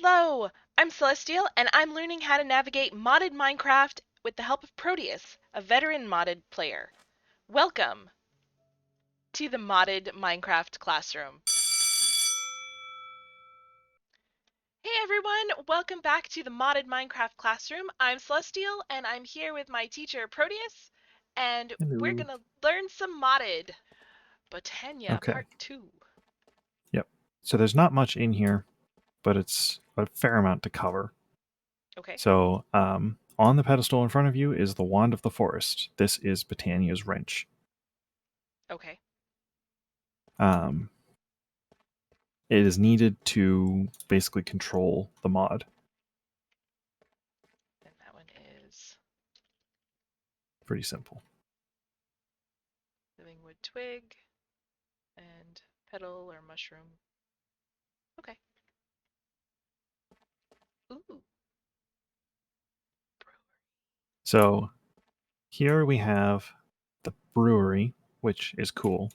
Hello, I'm Celestiele, and I'm learning how to navigate modded Minecraft with the help of Protius, a veteran modded player. Welcome to the modded Minecraft classroom. Hey everyone, welcome back to the modded Minecraft classroom. I'm Celestiele, and I'm here with my teacher Protius, and we're Hello. gonna learn some modded Botania Okay. Part 2. Yep. So there's not much in here, but it's a fair amount to cover. Okay. So on the pedestal in front of you is the Wand of the Forest. This is Botania's wrench. Okay. Um, it is needed to basically control the mod. And that one is Pretty simple. living wood twig and petal or mushroom. Okay. Ooh. So here we have the brewery, which is cool.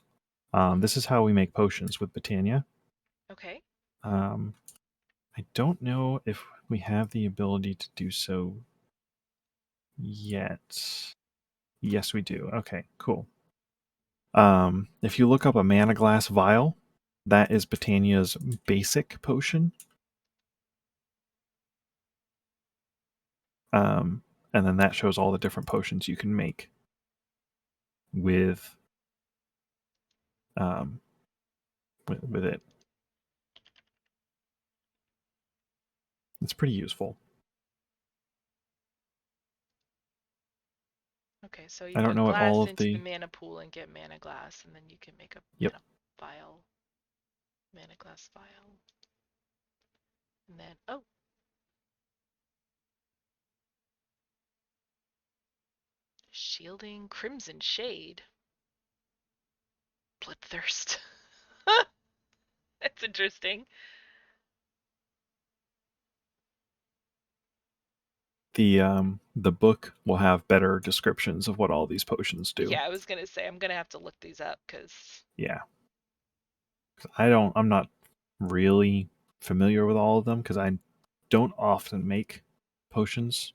This is how we make potions with Botania. Okay. I don't know if we have the ability to do so yet. Yes, we do. Okay, cool. If you look up a mana glass vial, that is Botania's basic potion. And then that shows all the different potions you can make with um, with it. It's pretty useful. Okay, so you I don't put know what all glass of into the the mana pool and get mana glass, and then you can make a yep. mana vial, mana glass vial. And then, oh, shielding crimson shade. Bloodthirst. That's interesting. The book will have better descriptions of what all these potions do. Yeah, I was gonna say I'm gonna have to look these up because Yeah. I'm not really familiar with all of them because I don't often make potions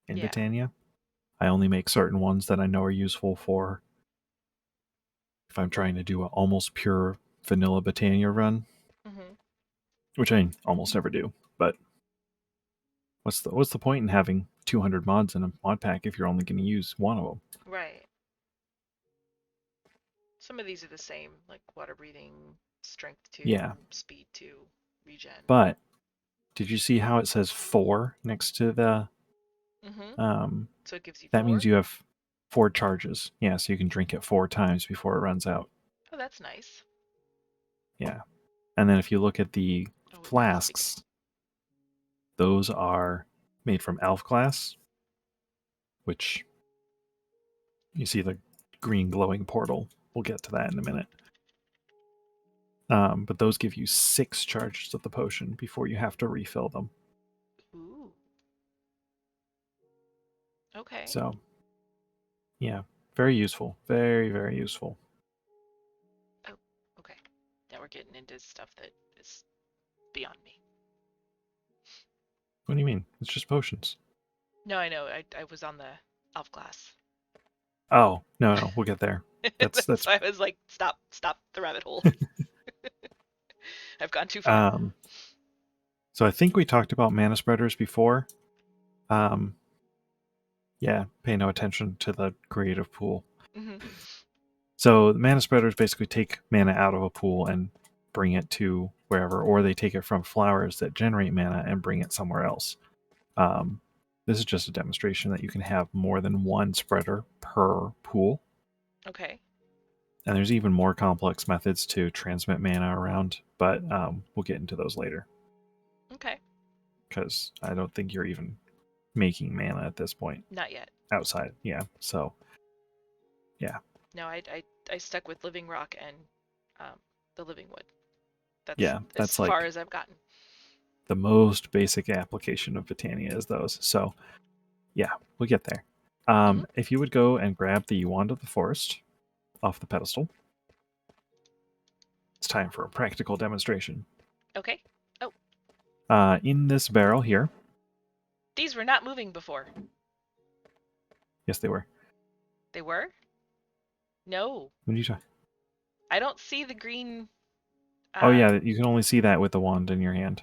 in yeah, Botania. I only make certain ones that I know are useful for if I'm trying to do an almost pure vanilla Botania run, hmm which I almost never do. But what's the point in having 200 mods in a mod pack if you're only going to use one of them? right. Some of these are the same, like water breathing, strength 2, Yeah, speed 2, regen. but did you see how it says 4 next to the hmm um So it gives you that means 4. you have 4 charges. Yeah, so you can drink it 4 times before it runs out. Oh, that's nice. Yeah. And then if you look at the Oh, investigate. flasks, those are made from elf glass, which you see the green glowing portal. We'll get to that in a minute. But those give you 6 charges of the potion before you have to refill them. Ooh. Okay. So, yeah, very useful. Very, very useful. Oh, okay. Now we're getting into stuff that is beyond me. What do you mean? It's just potions. No, I know. I was on the elf glass. Oh, no, we'll get there. That's That's why I was like, stop the rabbit hole. I've gone too far. um so I think we talked about mana spreaders before. Um yeah, pay no attention to the creative pool. hmm So the mana spreaders basically take mana out of a pool and bring it to wherever, or they take it from flowers that generate mana and bring it somewhere else. Um, this is just a demonstration that you can have more than one spreader per pool. Okay. And there's even more complex methods to transmit mana around, but we'll get into those later Okay. because I don't think you're even making mana at this point Not yet. outside. Yeah. So, yeah. No, I stuck with living rock and um, the living wood. That's Yeah. as That's far like as I've gotten. the most basic application of Botania is those. So, yeah, we'll get there. hmm If you would go and grab the Wand of the Forest off the pedestal, it's time for a practical demonstration. Okay. Oh, In this barrel here, These were not moving before. yes, they were. They were? No. What are you talking? I don't see the green. Oh yeah, you can only see that with the wand in your hand.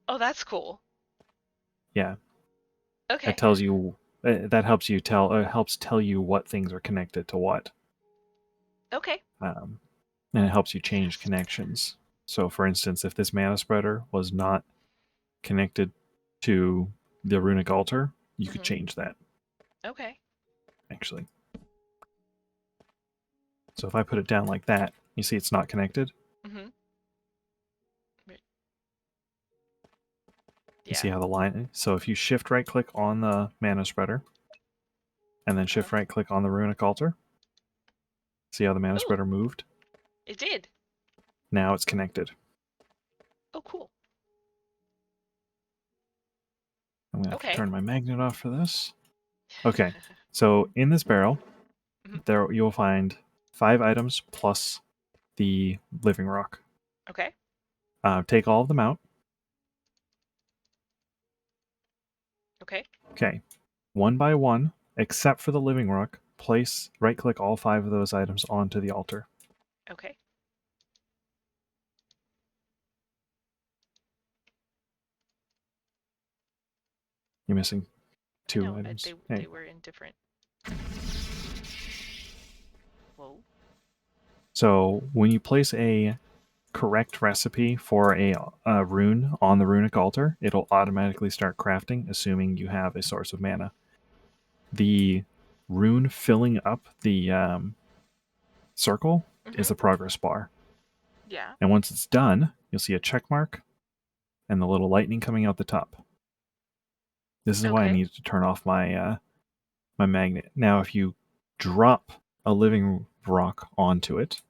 Oh, that's cool. Yeah, Okay. it tells you. That helps you tell. Helps tell you what things are connected to what, Okay. and it helps you change Fascinating. connections. So, for instance, if this mana spreader was not connected to the runic altar, you could Mm-hmm. change that Okay. actually. So if I put it down like that, you see it's not connected. Mm-hmm. You Yeah. see how the line. So if you shift right click on the mana spreader, and then Uh-huh. shift right click on the runic altar, see how the mana Oh, spreader moved? it did. Now it's connected. Oh, cool. I'm gonna have to Okay. turn my magnet off for this. Okay, so in this barrel, Mhm. there you'll find 5 items plus the living rock. Okay. Take all of them out. Okay. Okay, one by one, except for the living rock, place right click all 5 of those items onto the altar. Okay. You're missing I 2 know. items. They Hey. were in different. Whoa. So when you place a correct recipe for a rune on the runic altar, it'll automatically start crafting, assuming you have a source of mana. The rune filling up the circle is Mm-hmm. the progress bar. Yeah. And once it's done, you'll see a check mark and the little lightning coming out the top. This is why I Okay. needed to turn off my magnet. Now, if you drop a living rock onto it,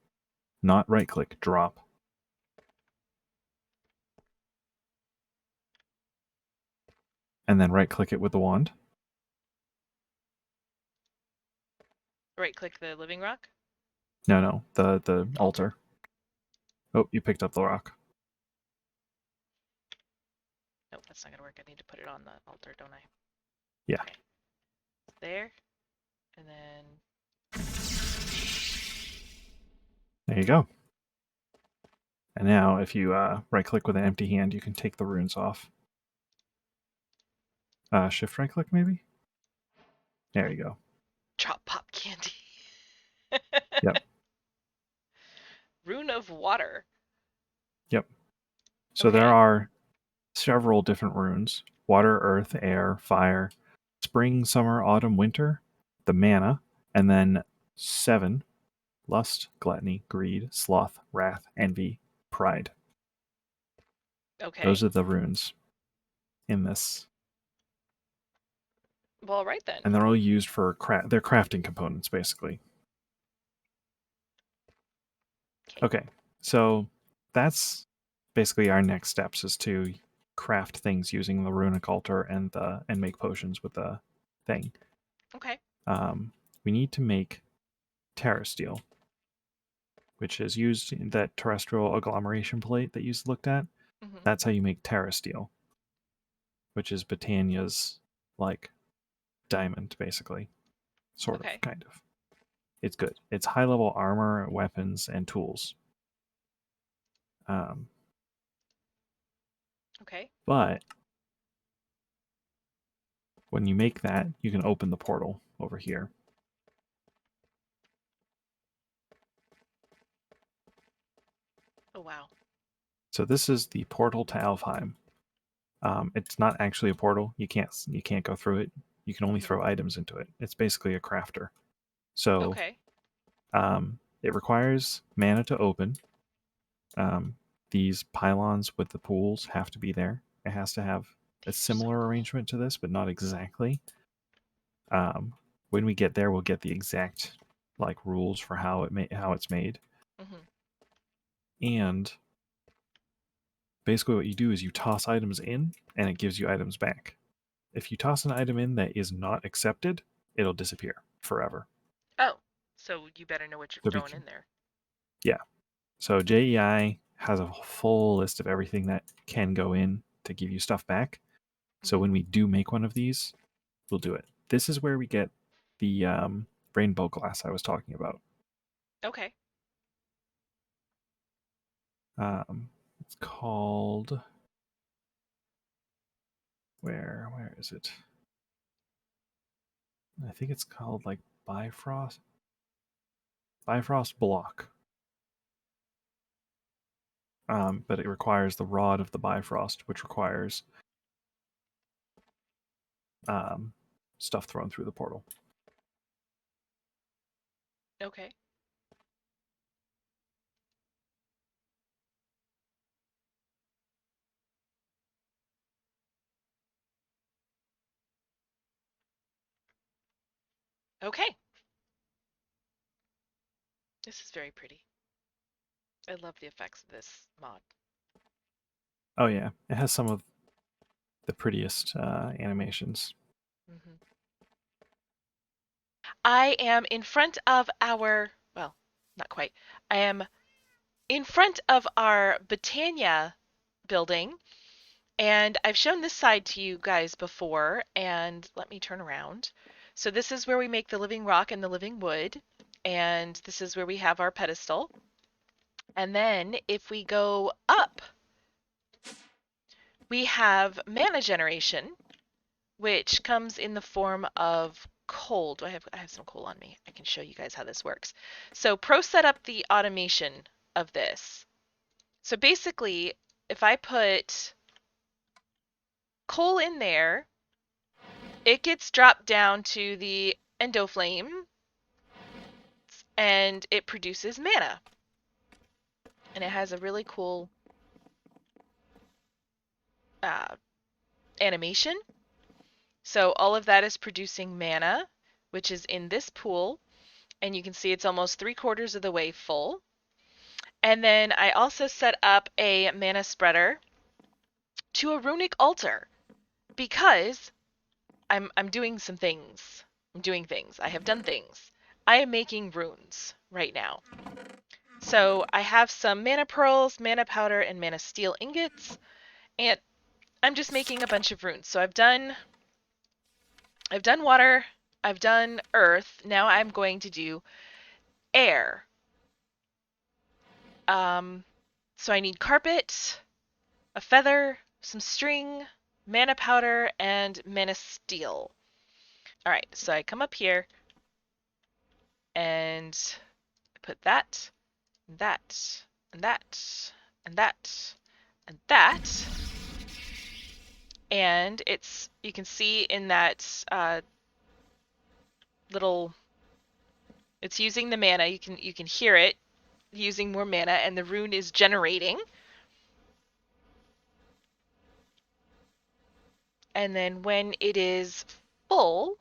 not right click, drop. And then right click it with the wand. Right click the living rock. No, the Altar. altar. Oh, you picked up the rock. Nope, that's not gonna work. I need to put it on the altar, don't I? Yeah. Okay. There. And then. There you go. And now, if you right click with an empty hand, you can take the runes off. Shift right click, maybe? There you go. Drop pop candy. Yep. Rune of water. Yep. So there Okay. are several different runes: water, earth, air, fire, spring, summer, autumn, winter, the mana, and then 7: lust, gluttony, greed, sloth, wrath, envy, pride. Okay. Those are the runes in this. Well, right then. And they're all used for they're crafting components, basically. Okay. Okay, so that's basically our next steps, is to craft things using the runic altar and make potions with the thing. Okay. We need to make terrasteel, which is used in that terrestrial agglomeration plate that you looked at. Mm-hmm. That's how you make terrasteel, which is Botania's like diamond, basically, sort of, Okay. kind of. It's good. It's high level armor, weapons, and tools. Um, Okay. but when you make that, you can open the portal over here. Oh wow. So this is the portal to Alfheim. It's not actually a portal. You can't go through it. You can only Mm-hmm. throw items into it. It's basically a crafter. So Okay. it requires mana to open. These pylons with the pools have to be there. It has to have a These are so similar cool. arrangement to this, but not exactly. When we get there, we'll get the exact like rules for how it's made. Mm-hmm. And basically, what you do is you toss items in, and it gives you items back. If you toss an item in that is not accepted, it'll disappear forever. Oh, so you better know what you're So throwing in there. yeah. So JEI has a full list of everything that can go in to give you stuff back. So when we do make one of these, we'll do it. This is where we get the rainbow glass I was talking about. Okay. It's called where is it? I think it's called like Bifrost block. But it requires the rod of the Bifrost, which requires stuff thrown through the portal. Okay. Okay. This is very pretty. I love the effects of this mod. Oh yeah, it has some of the prettiest animations. Mm-hmm. I am in front of our, well, not quite. I am in front of our Botania building, and I've shown this side to you guys before, and let me turn around. So this is where we make the living rock and the living wood, and this is where we have our pedestal. And then if we go up, we have mana generation, which comes in the form of coal. I have some coal on me. I can show you guys how this works. So Pro set up the automation of this. So basically, if I put coal in there, it gets dropped down to the endoflame and it produces mana. And it has a really cool uh, animation. So all of that is producing mana, which is in this pool. And you can see it's almost 3/4 of the way full. And then I also set up a mana spreader to a runic altar because I'm doing some things. I'm doing things. I have done things. I am making runes right now. So I have some mana pearls, mana powder, and mana steel ingots, and I'm just making a bunch of runes. So I've done water, I've done earth. Now I'm going to do air. So I need carpet, a feather, some string, mana powder, and mana steel. All right, so I come up here and put that, and that, and that, and that, and that. And it's, you can see in that little, it's using the mana. You can hear it using more mana, and the rune is generating. And then when it is full,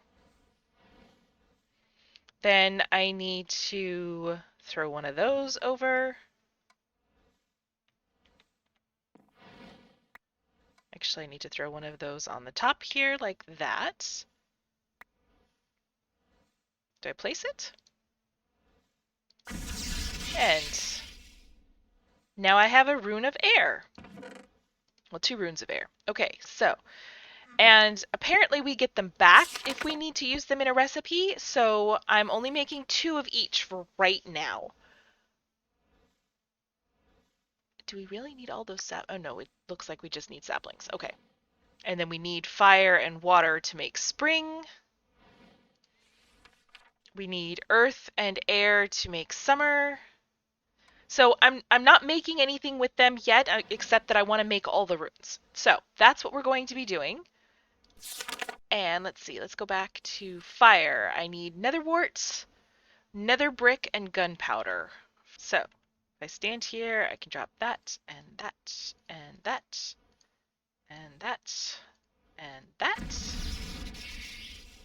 then I need to throw one of those over. Actually, I need to throw one of those on the top here, like that. Do I place it? And now I have a rune of air. Well, 2 runes of air. Okay, so, and apparently we get them back if we need to use them in a recipe, so I'm only making 2 of each for right now. Do we really need all those oh no, it looks like we just need saplings. Okay. And then we need fire and water to make spring. We need earth and air to make summer. So I'm not making anything with them yet, except that I want to make all the runes. So that's what we're going to be doing. And let's see, let's go back to fire. I need nether wart, nether brick, and gunpowder. So if I stand here, I can drop that, and that, and that, and that, and that.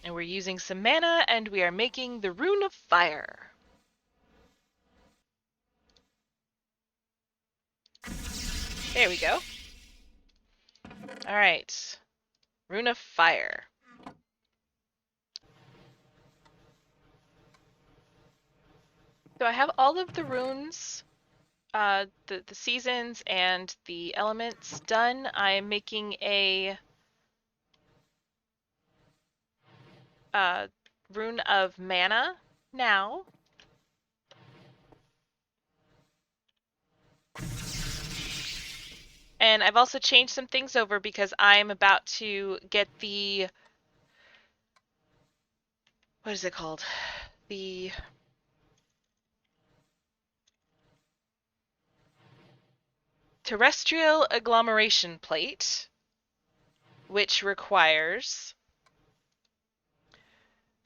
And we're using some mana, and we are making the Rune of Fire. There we go. Alright. Rune of Fire. So I have all of the runes the seasons and the elements done. I am making a rune of mana now. And I've also changed some things over because I'm about to get the, what is it called? The Terrestrial Agglomeration Plate, which requires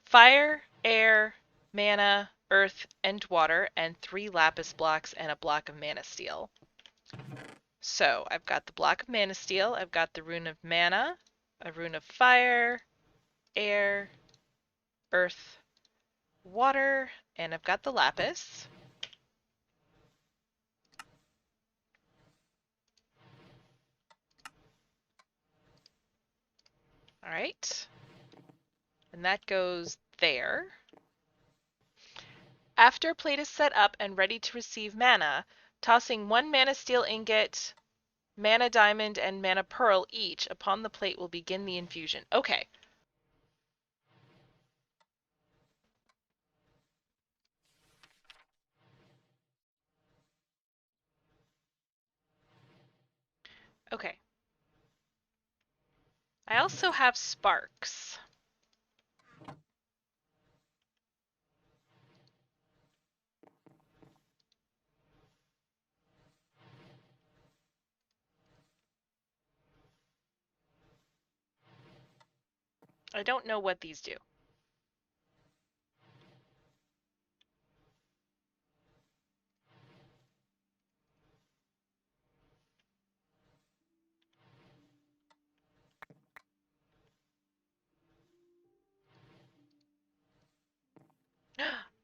fire, air, mana, earth, and water, and 3 lapis blocks and a block of mana steel. So I've got the block of mana steel, I've got the rune of mana, a rune of fire, air, earth, water, and I've got the lapis. All right. And that goes there. After a plate is set up and ready to receive mana, tossing 1 mana steel ingot, mana diamond, and mana pearl each upon the plate will begin the infusion. Okay. Okay. I also have sparks. I don't know what these do.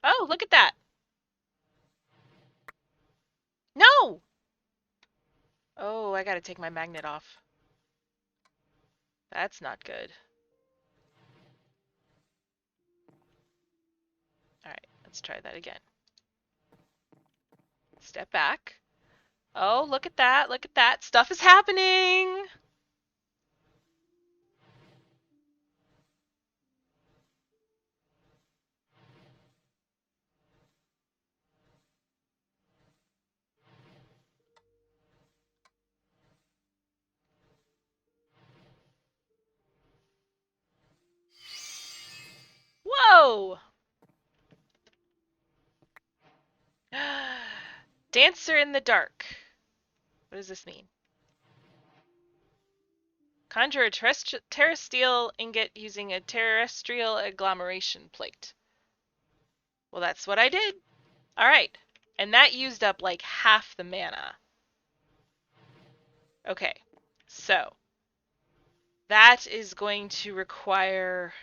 Oh, look at that. No! Oh, I gotta take my magnet off. That's not good. Alright, let's try that again. Step back. Oh, look at that, look at that. Stuff is happening! Whoa! Dancer in the dark. What does this mean? Conjure a terrestrial ingot using a terrestrial agglomeration plate. Well, that's what I did. Alright. And that used up like half the mana. Okay. So, that is going to require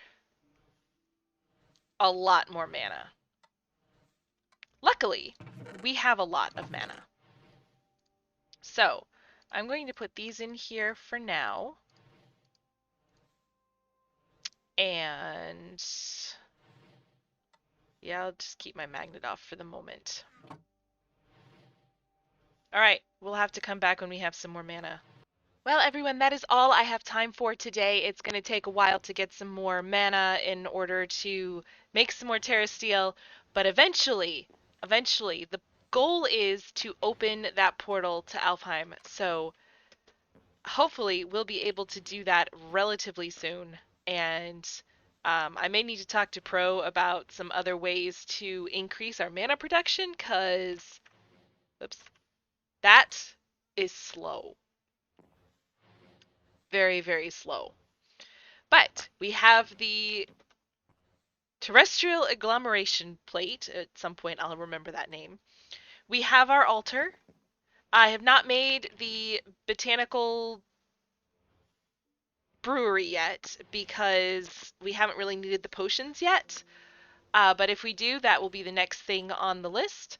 a lot more mana. Luckily, we have a lot of mana. So, I'm going to put these in here for now. And yeah, I'll just keep my magnet off for the moment. Alright, we'll have to come back when we have some more mana. Well, everyone, that is all I have time for today. It's going to take a while to get some more mana in order to make some more terrasteel, but eventually, the goal is to open that portal to Alfheim. So hopefully we'll be able to do that relatively soon. And I may need to talk to Pro about some other ways to increase our mana production, because, oops, that is slow. Very, very slow. But we have the Terrestrial Agglomeration Plate. At some point, I'll remember that name. We have our altar. I have not made the botanical brewery yet because we haven't really needed the potions yet. But if we do, that will be the next thing on the list.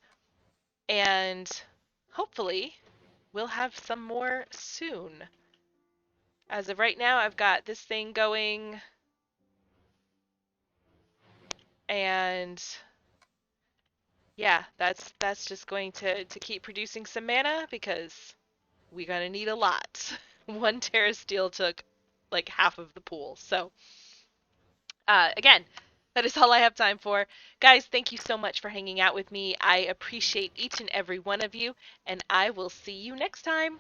And hopefully, we'll have some more soon. As of right now, I've got this thing going. And Yeah, that's just going to keep producing some mana because we're gonna need a lot. One Terra Steel took like half of the pool. So again, that is all I have time for. Guys, thank you so much for hanging out with me. I appreciate each and every one of you, and I will see you next time.